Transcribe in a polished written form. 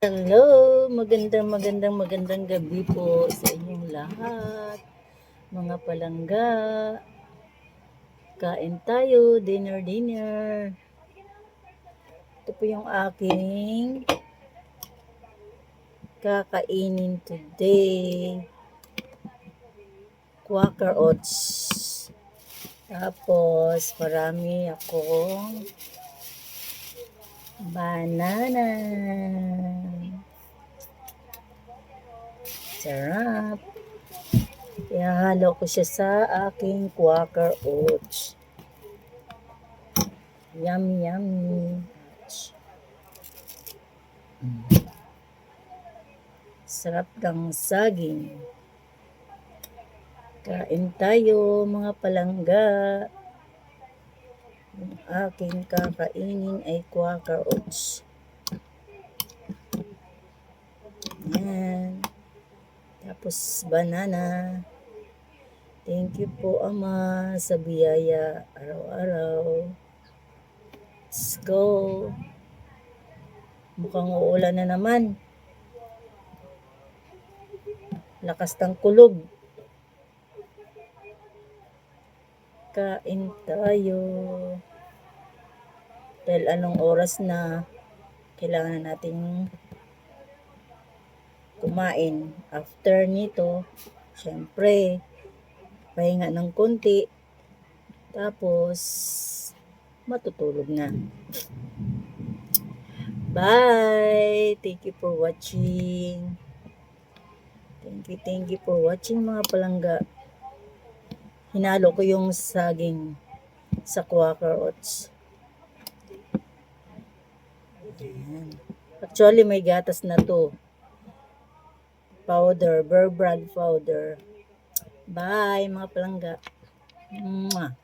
Hello! Magandang gabi po sa inyong lahat. Mga palangga, kain tayo, dinner. Ito po yung aking kakainin today. Quaker oats. Tapos, marami akong banana. Sarap. Ihahalo ko siya sa aking Quaker oats. Yummy. Sarap ng saging. Kain tayo mga palangga. Yung aking kakainin ay Quaker oats. Yan. Tapos banana. Thank you po Ama sa biyaya araw-araw. Let's go. Mukhang uulan na naman. Lakas ng kulog. Kain tayo. Dahil anong oras na, kailangan natin kumain. After nito, syempre, pahinga ng konti. Tapos, matutulog na. Bye! Thank you for watching. Thank you for watching mga palangga. Hinalo ko yung saging sa Quaker oats. Ayan. Actually, may gatas na to. Powder, Bear Brand powder. Bye mga palangga. Mwah.